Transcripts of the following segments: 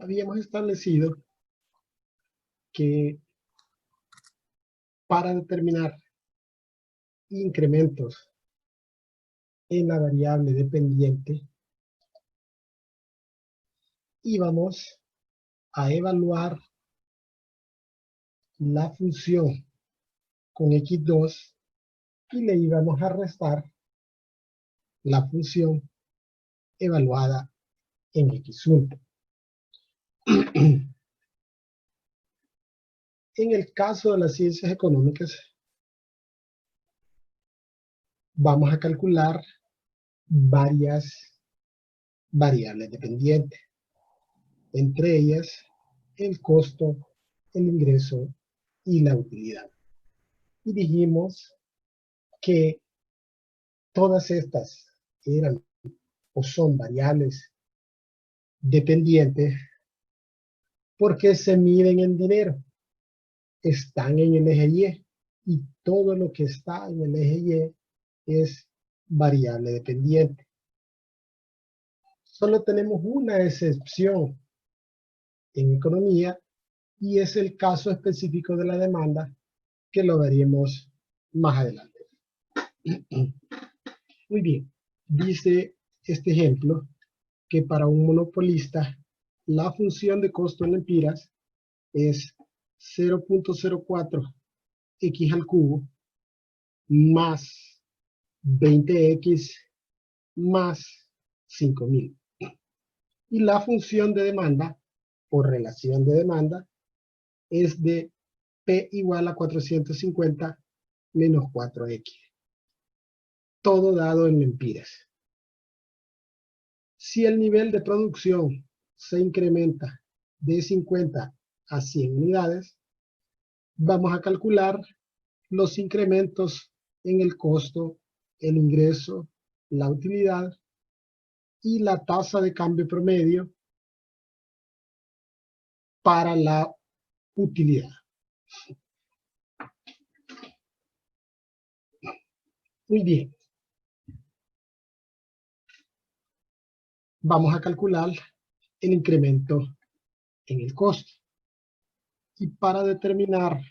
habíamos establecido que para determinar incrementos en la variable dependiente, íbamos a evaluar la función con x2 y le íbamos a restar la función evaluada en x1. En el caso de las ciencias económicas, vamos a calcular varias variables dependientes, entre ellas el costo, el ingreso y la utilidad. Y dijimos que todas estas eran o son variables dependientes porque se miden en dinero, están en el eje Y todo lo que está en el eje Y es variable dependiente. Solo tenemos una excepción en economía y es el caso específico de la demanda, que lo veremos más adelante. Muy bien, dice este ejemplo que para un monopolista la función de costo en lempiras es 0.04 x al cubo más 20x más 5000. Y la función de demanda, por relación de demanda, es de P igual a 450 menos 4x. Todo dado en lempiras. Si el nivel de producción se incrementa de 50 a 100 unidades, vamos a calcular los incrementos en el costo, el ingreso, la utilidad y la tasa de cambio promedio para la utilidad. Muy bien. Vamos a calcular el incremento en el costo. Y para determinar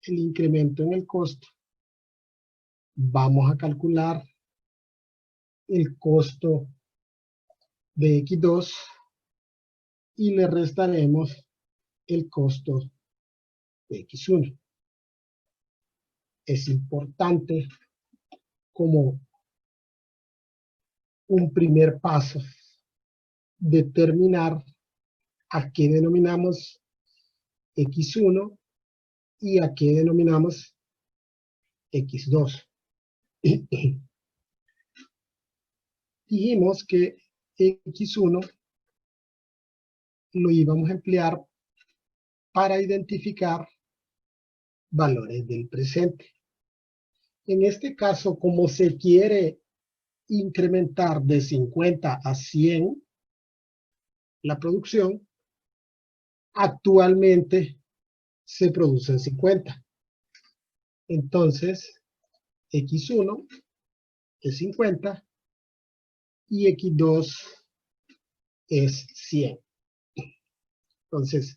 el incremento en el costo, vamos a calcular el costo de x2 y le restaremos el costo de x1. Es importante, como un primer paso, determinar a qué denominamos x1 y a qué denominamos x2. Dijimos que x1 lo íbamos a emplear para identificar valores del presente. En este caso, como se quiere incrementar de 50 a 100 la producción, actualmente se produce en 50. Entonces, x1 es 50 y x2 es 100. Entonces,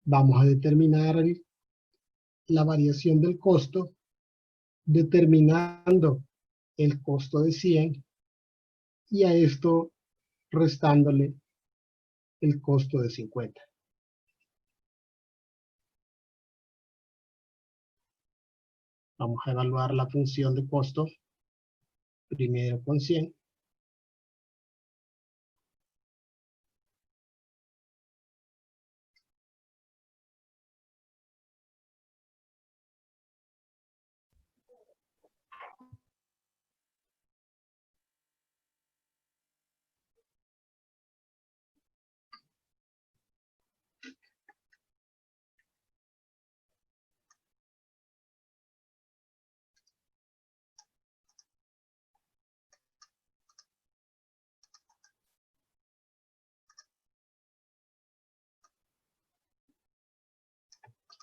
vamos a determinar la variación del costo, determinando el costo de 100 y a esto restándole el costo de 50. Vamos a evaluar la función de costo primero con 100.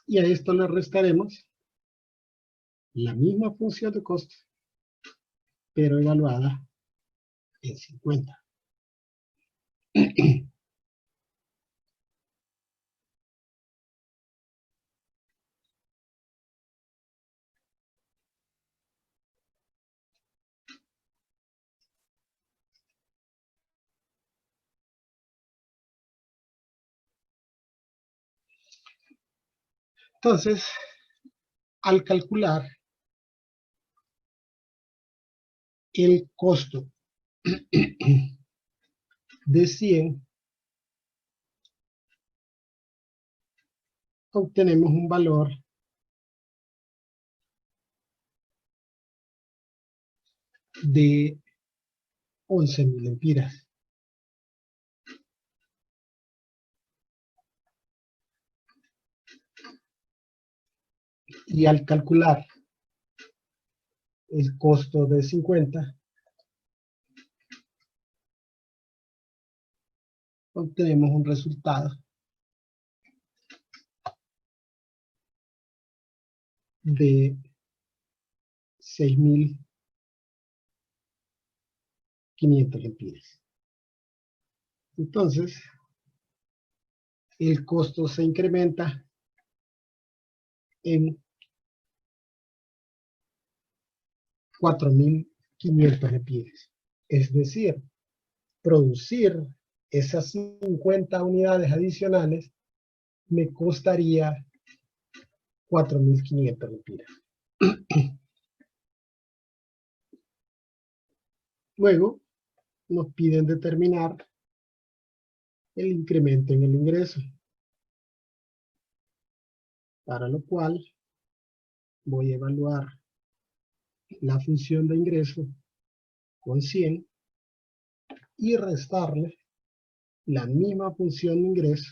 Y a esto le restaremos la misma función de costo, pero evaluada en 50. Entonces, al calcular el costo de 100, obtenemos un valor de 11.000 lempiras. Y al calcular el costo de 50, obtenemos un resultado de 6.500 lempiras. Entonces, el costo se incrementa en 4.500 lempiras. Es decir, producir esas 50 unidades adicionales me costaría 4.500 lempiras. Luego, nos piden determinar el incremento en el ingreso, para lo cual voy a evaluar la función de ingreso con 100 y restarle la misma función de ingreso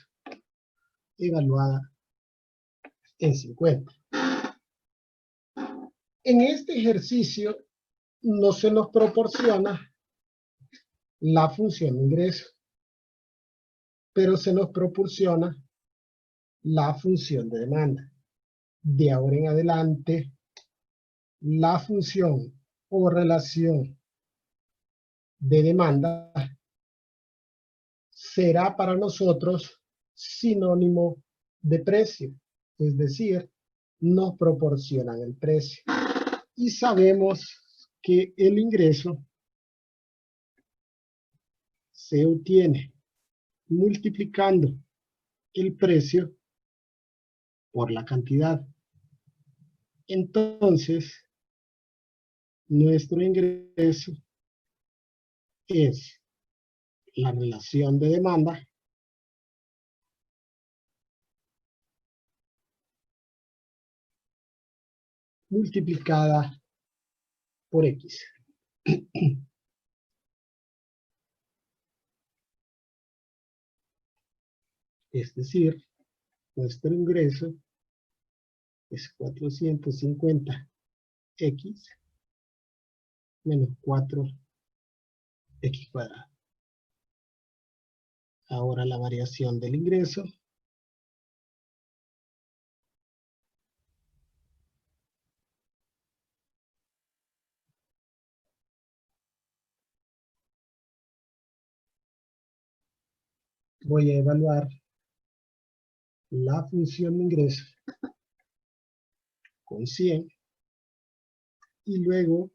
evaluada en 50. En este ejercicio no se nos proporciona la función de ingreso, pero se nos proporciona la función de demanda. De ahora en adelante, la función o relación de demanda será para nosotros sinónimo de precio, es decir, nos proporcionan el precio. Y sabemos que el ingreso se obtiene multiplicando el precio por la cantidad. Entonces, nuestro ingreso es la relación de demanda multiplicada por X. Es decir, nuestro ingreso es 450X menos 4X cuadrado. Ahora la variación del ingreso voy a evaluar la función de ingreso con 100 y luego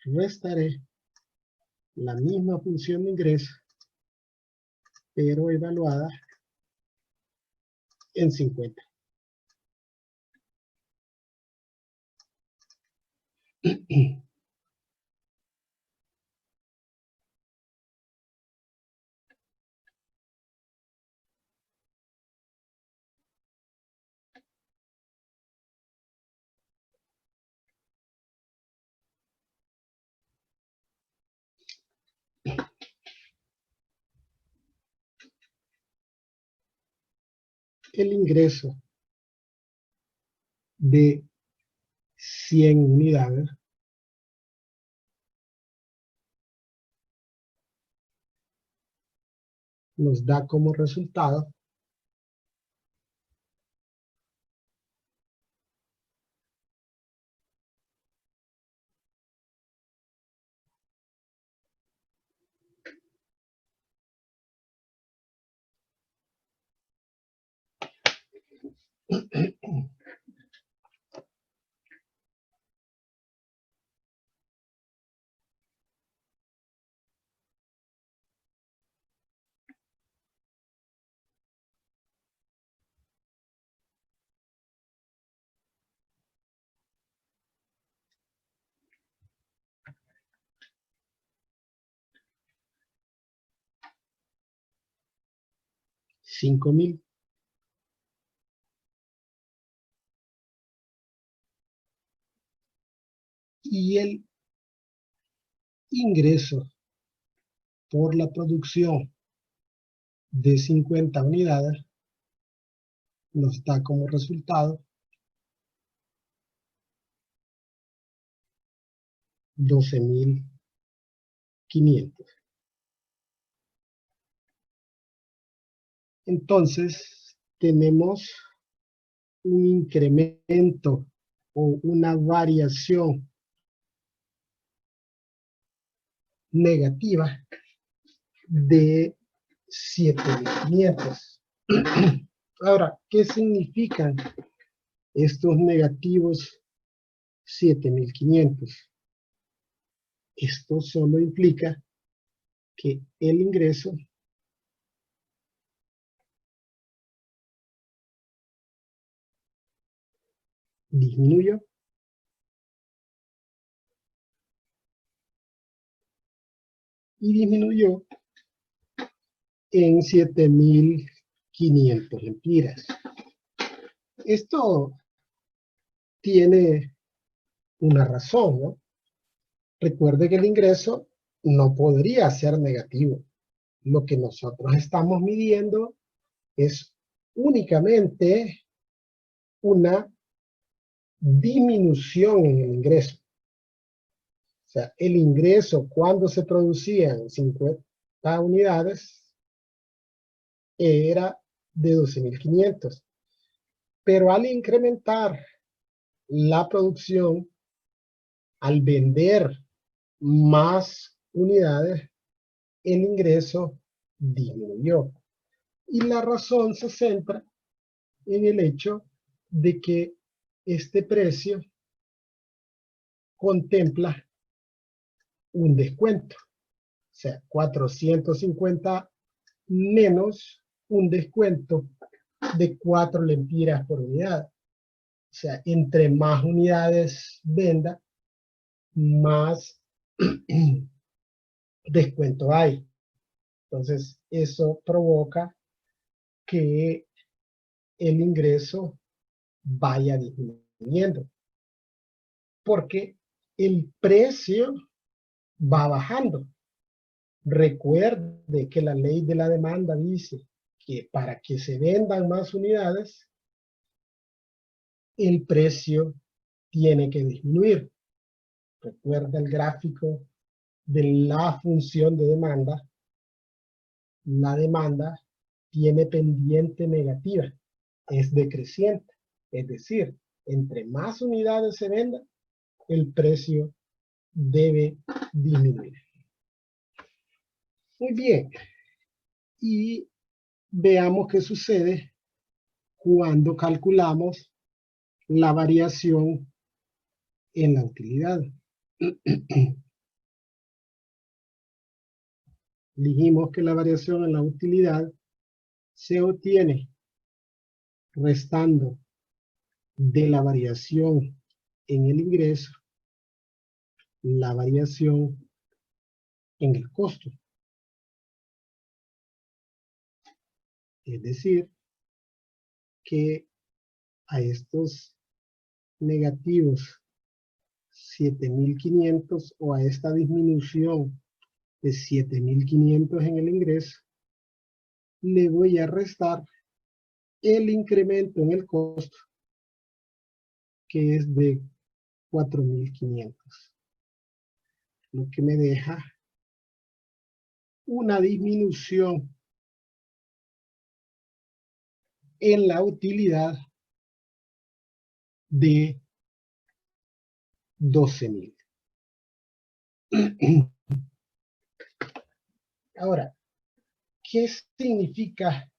restaré la misma función de ingreso pero evaluada en 50. El ingreso de 100 unidades nos da como resultado 5.000. Y el ingreso por la producción de 50 unidades nos da como resultado 12.500. Entonces, tenemos un incremento o una variación negativa de 7.500. Ahora, ¿qué significan estos negativos 7.500? Esto solo implica que el ingreso disminuyó y disminuyó en 7.500 lempiras. Esto tiene una razón, ¿no? Recuerde que el ingreso no podría ser negativo. Lo que nosotros estamos midiendo es únicamente una disminución en el ingreso. O sea, el ingreso cuando se producían 50 unidades era de 12.500. Pero al incrementar la producción, al vender más unidades, el ingreso disminuyó. Y la razón se centra en el hecho de que este precio contempla un descuento. O sea, 450 menos un descuento de 4 lempiras por unidad. O sea, entre más unidades venda, más descuento hay. Entonces, eso provoca que el ingreso vaya disminuyendo, porque el precio va bajando. Recuerde que la ley de la demanda dice que para que se vendan más unidades, el precio tiene que disminuir. Recuerda el gráfico de la función de demanda. La demanda tiene pendiente negativa, es decreciente. Es decir, entre más unidades se vendan, el precio debe disminuir. Muy bien. Y veamos qué sucede cuando calculamos la variación en la utilidad. Dijimos que la variación en la utilidad se obtiene restando de la variación en el ingreso la variación en el costo. Es decir, que a estos negativos 7.500 o a esta disminución de 7.500 en el ingreso, le voy a restar el incremento en el costo, que es de 4.500, lo que me deja una disminución en la utilidad de 12.000. Ahora, ¿qué significa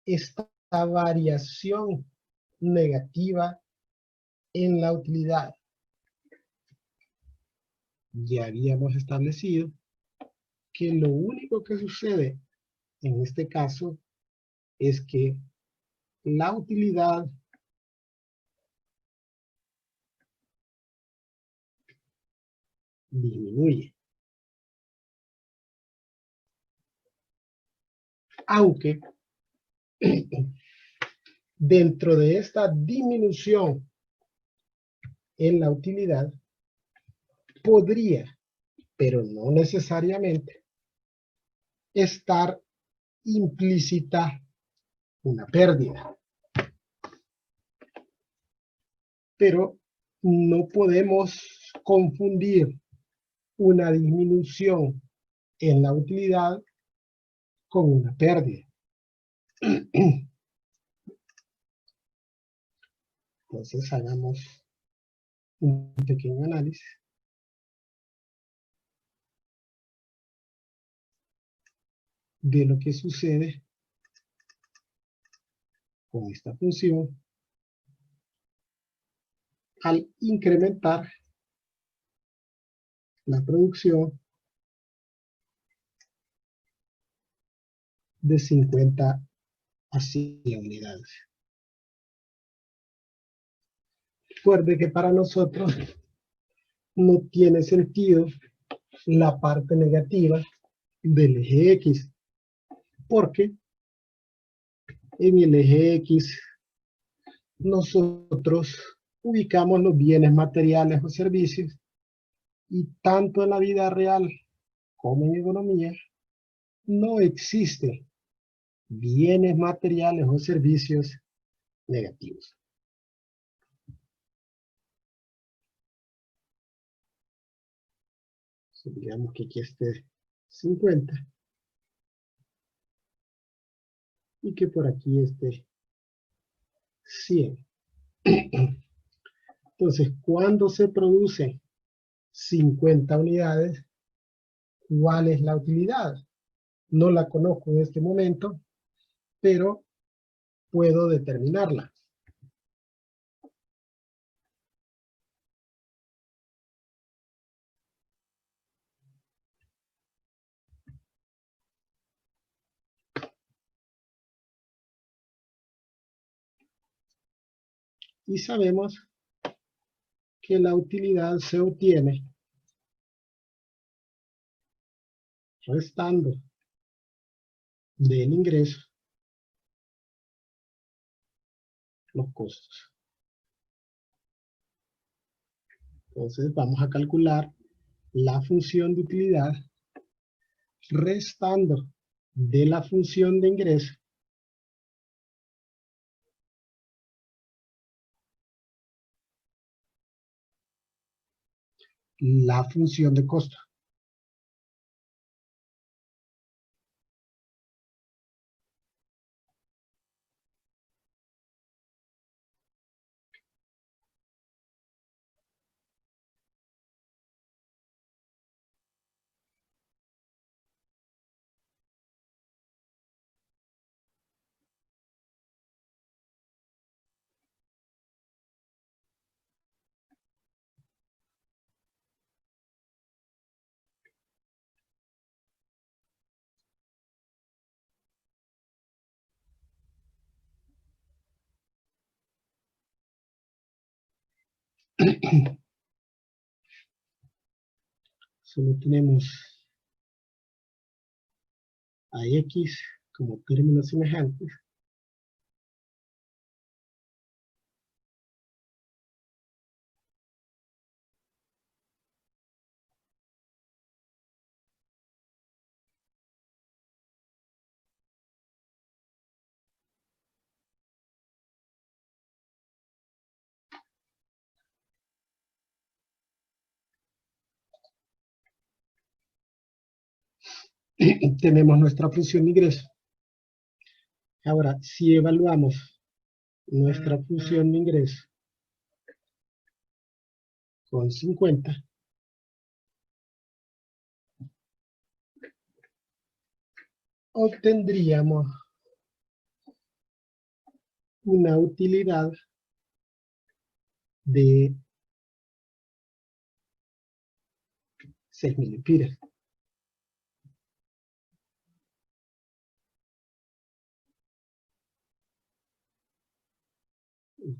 esta variación negativa en la utilidad? Ya habíamos establecido que lo único que sucede en este caso es que la utilidad disminuye. Aunque Dentro de esta disminución en la utilidad, podría, pero no necesariamente, estar implícita una pérdida. Pero no podemos confundir una disminución en la utilidad con una pérdida. Entonces hagamos un pequeño análisis de lo que sucede con esta función al incrementar la producción de 50 a 100 unidades. Recuerde que para nosotros no tiene sentido la parte negativa del eje X, porque en el eje X nosotros ubicamos los bienes materiales o servicios, y tanto en la vida real como en economía no existen bienes materiales o servicios negativos. Digamos que aquí esté 50 y que por aquí esté 100. Entonces, cuando se producen 50 unidades, ¿cuál es la utilidad? No la conozco en este momento, pero puedo determinarla. Y sabemos que la utilidad se obtiene restando del ingreso los costos. Entonces vamos a calcular la función de utilidad restando de la función de ingreso la función de costo. Solo tenemos a X como términos semejantes. Tenemos nuestra función de ingreso. Ahora, si evaluamos nuestra función de ingreso con 50, obtendríamos una utilidad de 6.000 lempiras.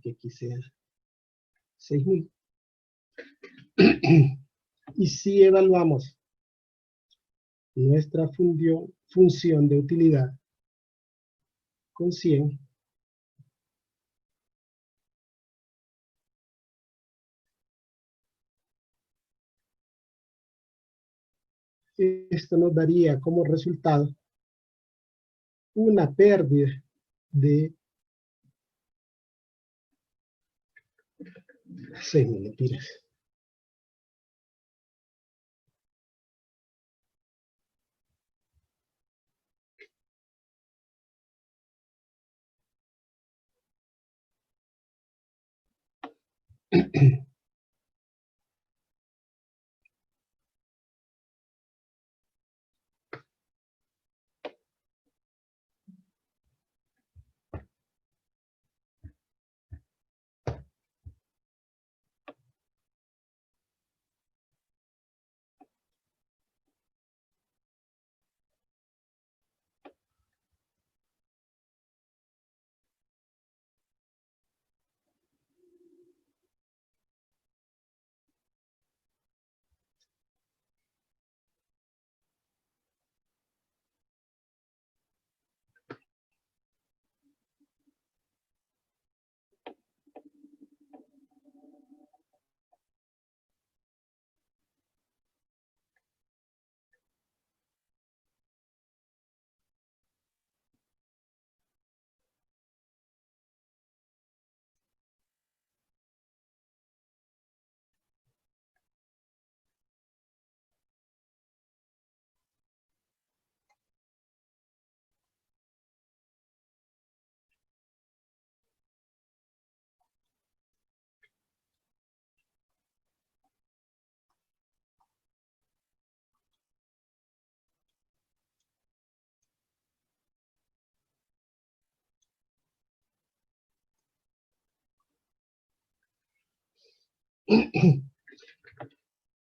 Que aquí sea 6.000. Y si evaluamos nuestra función de utilidad con 100. Esto nos daría como resultado una pérdida de 6.000 lempiras.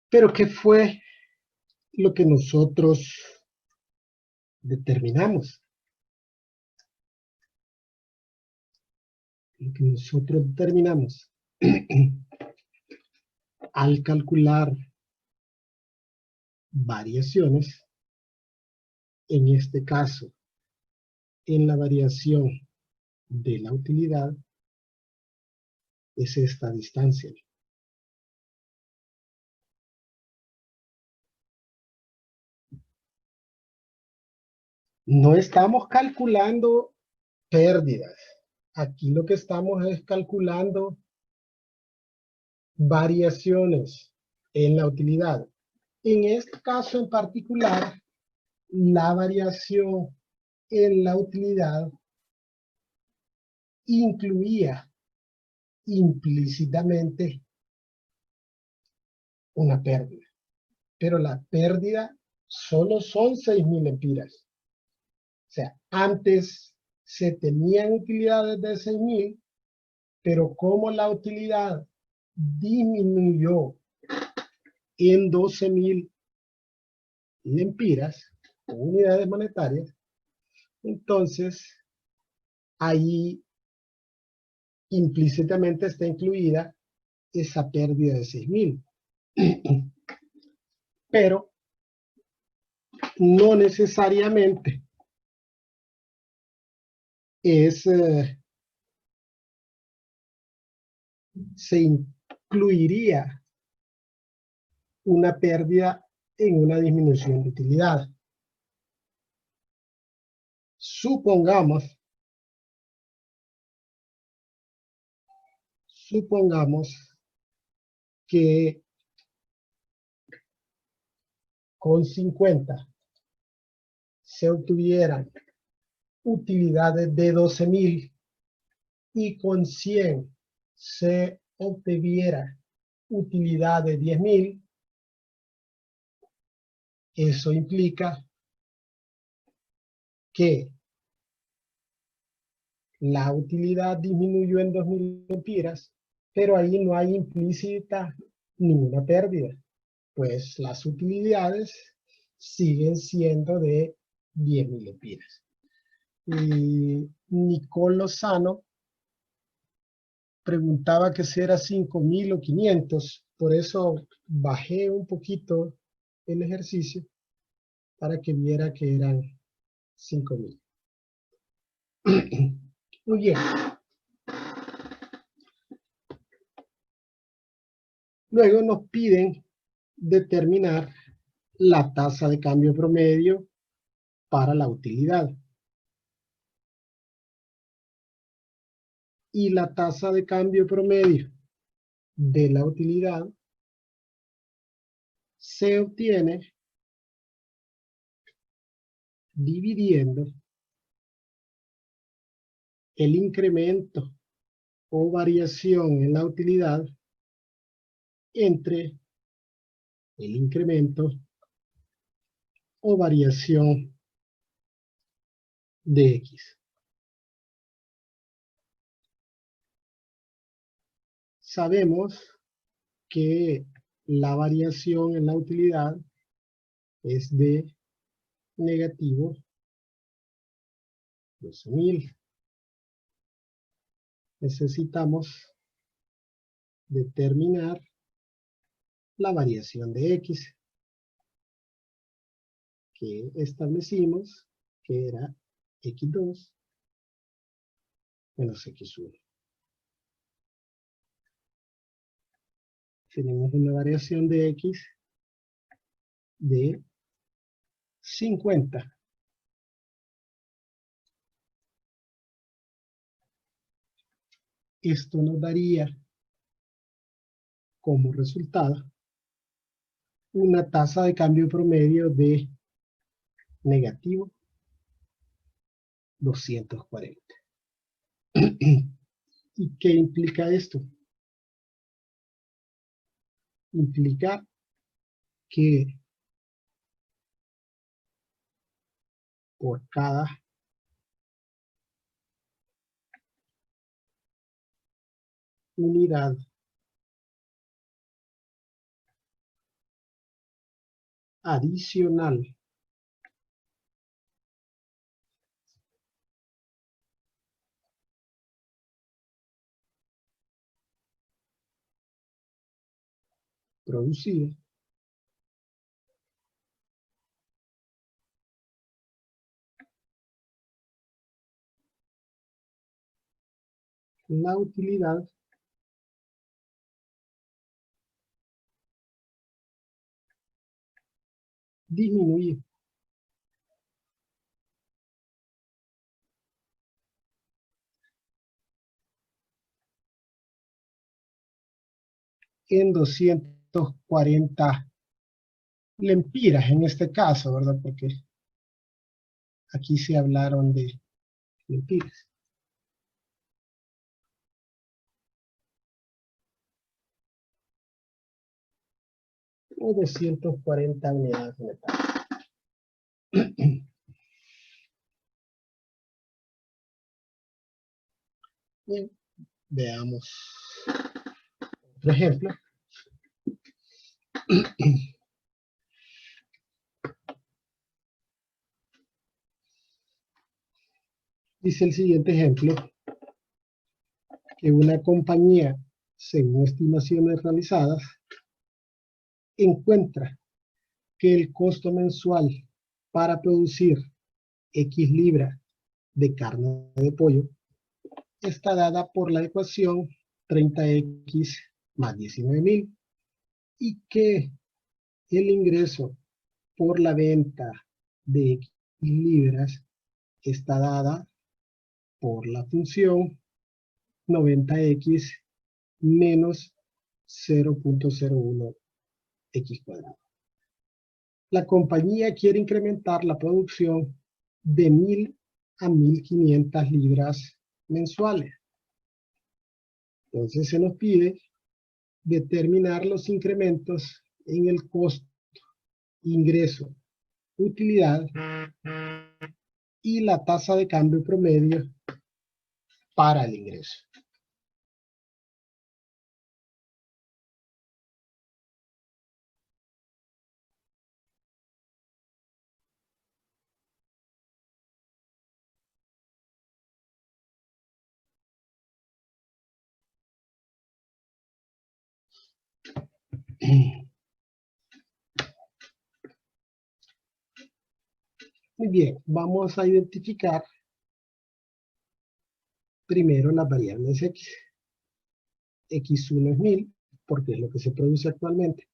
Pero ¿qué fue lo que nosotros determinamos? Lo que nosotros determinamos al calcular variaciones, en este caso, en la variación de la utilidad, es esta distancia. No estamos calculando pérdidas. Aquí lo que estamos es calculando variaciones en la utilidad. En este caso en particular, la variación en la utilidad incluía implícitamente una pérdida. Pero la pérdida solo son 6.000 lempiras. O sea, antes se tenían utilidades de 6.000, pero como la utilidad disminuyó en 12.000 lempiras, unidades monetarias, entonces ahí implícitamente está incluida esa pérdida de 6.000. Pero no necesariamente se incluiría una pérdida en una disminución de utilidad. Supongamos que con 50 se obtuvieran utilidades de 12.000 y con 100 se obtuviera utilidad de 10.000, eso implica que la utilidad disminuyó en 2.000 lempiras, pero ahí no hay implícita ninguna pérdida, pues las utilidades siguen siendo de 10.000 lempiras. Y Nicole Lozano preguntaba que si era 5.000 o 500, por eso bajé un poquito el ejercicio para que viera que eran 5.000. Muy bien. Luego nos piden determinar la tasa de cambio promedio para la utilidad. Y la tasa de cambio promedio de la utilidad se obtiene dividiendo el incremento o variación en la utilidad entre el incremento o variación de X. Sabemos que la variación en la utilidad es de negativo 12.000. Necesitamos determinar la variación de X, que establecimos que era X2 menos X1. Tenemos una variación de X de 50. Esto nos daría como resultado una tasa de cambio promedio de negativo 240. ¿Y qué implica esto? Implica que por cada unidad adicional producida, la utilidad disminuye en 240 lempiras en este caso, ¿verdad? Porque aquí se hablaron de lempiras. O 240 unidades de metal. Bien, veamos otro ejemplo. Dice el siguiente ejemplo, que una compañía, según estimaciones realizadas, encuentra que el costo mensual para producir X libras de carne de pollo está dada por la ecuación 30X más 19.000 y que el ingreso por la venta de X libras está dada por la función 90X menos 0.01 X cuadrado. La compañía quiere incrementar la producción de 1.000 a 1.500 libras mensuales. Entonces se nos pide determinar los incrementos en el costo, ingreso, utilidad y la tasa de cambio promedio para el ingreso. Muy bien, vamos a identificar primero las variables X. X1 es 1000, porque es lo que se produce actualmente.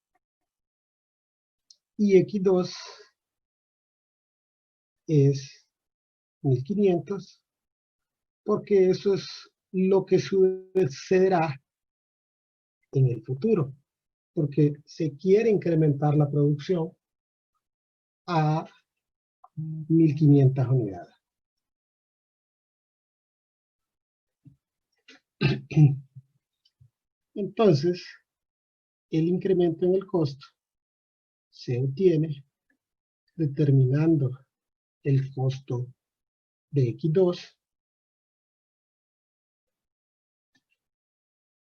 Y X2 es 1500, porque eso es lo que sucederá en el futuro, porque se quiere incrementar la producción a 1500 unidades. Entonces, el incremento en el costo se obtiene determinando el costo de X2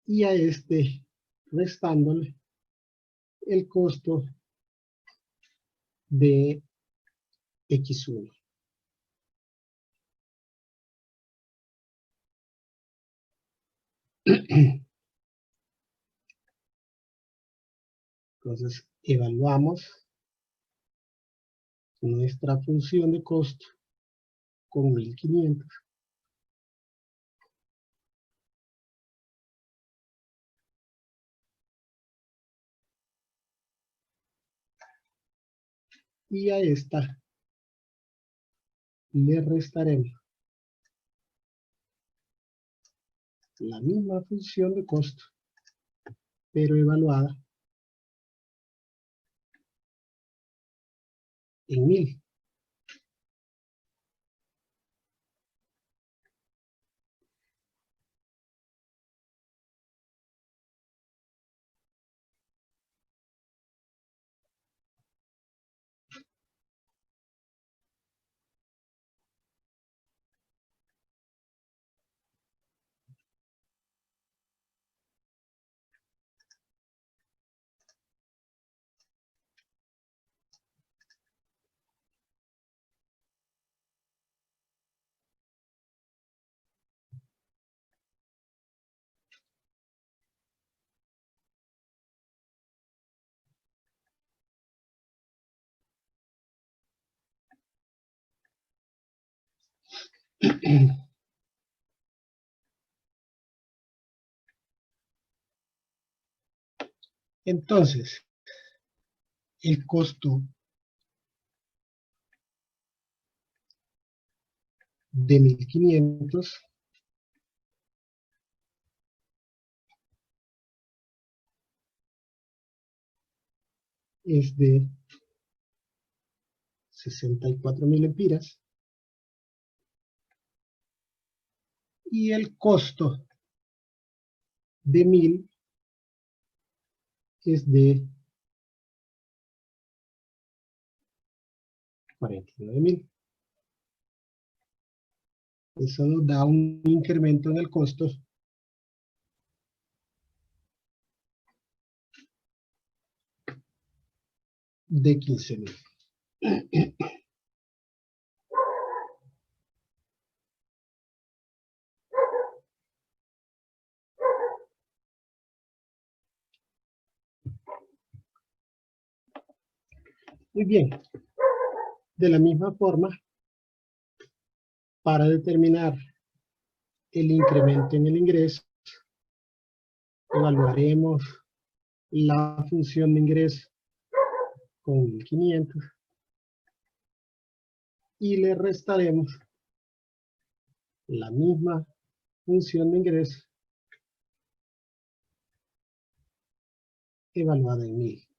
y a este restándole el costo de X1. Entonces, evaluamos nuestra función de costo con 1500. Y a esta le restaremos la misma función de costo, pero evaluada en 1000. Entonces, el costo de 1500 es de 64.000 empiras y el costo de 1000 es de 49.000. Eso nos da un incremento en el costo de 15.000. Muy bien. De la misma forma, para determinar el incremento en el ingreso, evaluaremos la función de ingreso con 1500 y le restaremos la misma función de ingreso evaluada en 1000.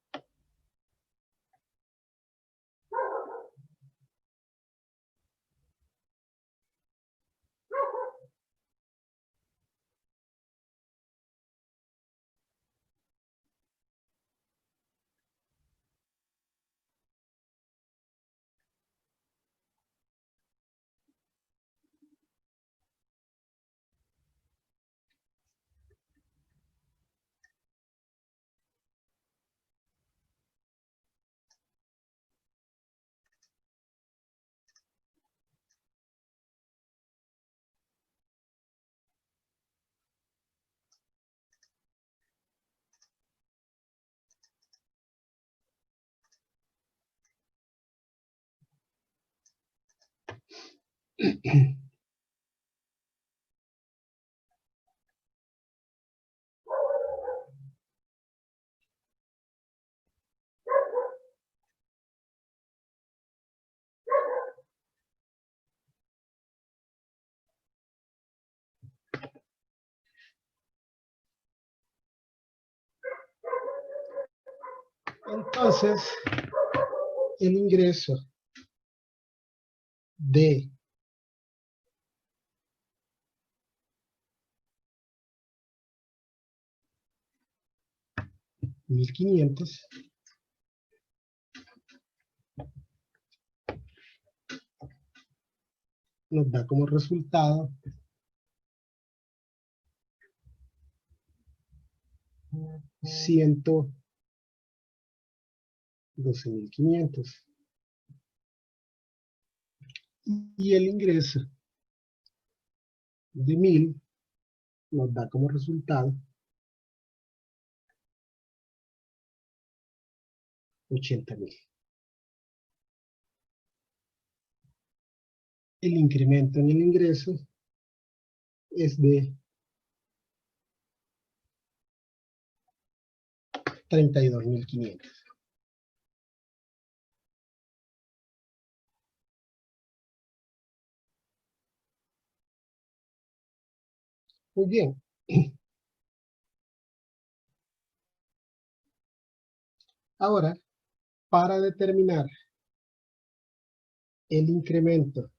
Entonces, el ingreso de $1,500 nos da como resultado $112,500. Y el ingreso de 1,000 nos da como resultado $80,000. El incremento en el ingreso es de $32,500. Muy bien. Ahora, para determinar el incremento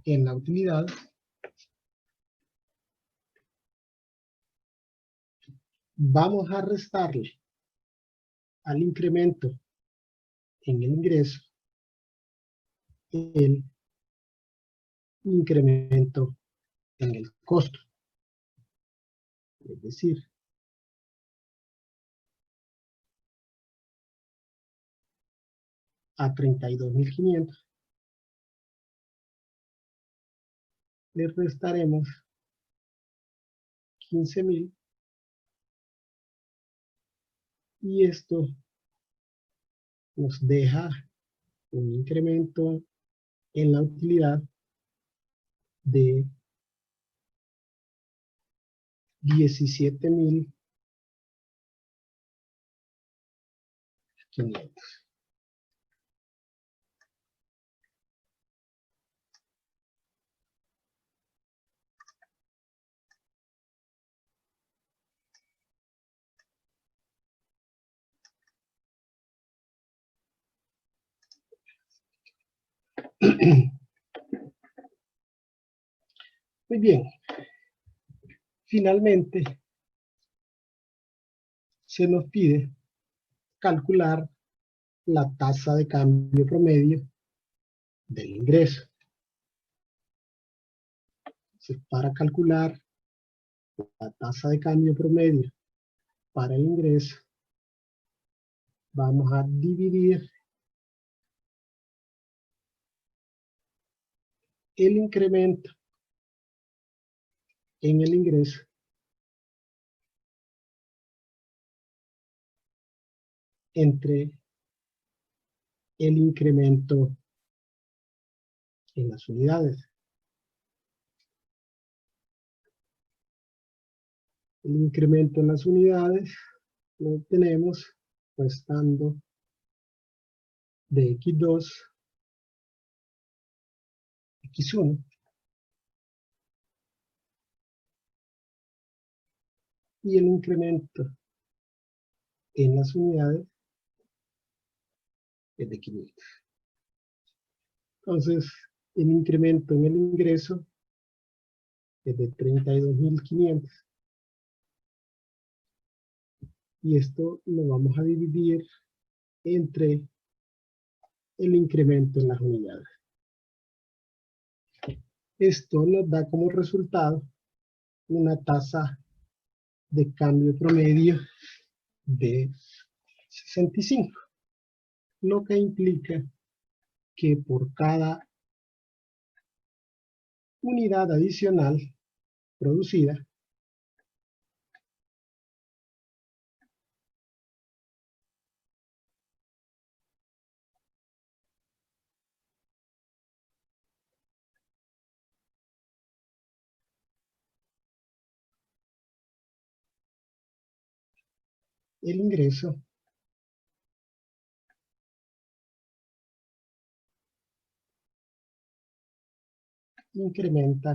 en la utilidad, vamos a restarle al incremento en el ingreso el incremento en el costo. Es decir, a 32,500 le restaremos 15,000 y esto nos deja un incremento en la utilidad de 17,500. Muy bien. Finalmente, se nos pide calcular la tasa de cambio promedio del ingreso. Entonces, para calcular la tasa de cambio promedio para el ingreso, vamos a dividir el incremento en el ingreso entre el incremento en las unidades. El incremento en las unidades lo obtenemos restando de X2, X1, y el incremento en las unidades es de 500. Entonces, el incremento en el ingreso es de 32,500. Y esto lo vamos a dividir entre el incremento en las unidades. Esto nos da como resultado una tasa de cambio promedio de 65, lo que implica que por cada unidad adicional producida, el ingreso incrementa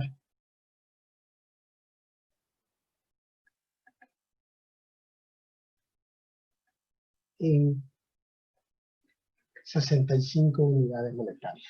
en 65 unidades monetarias.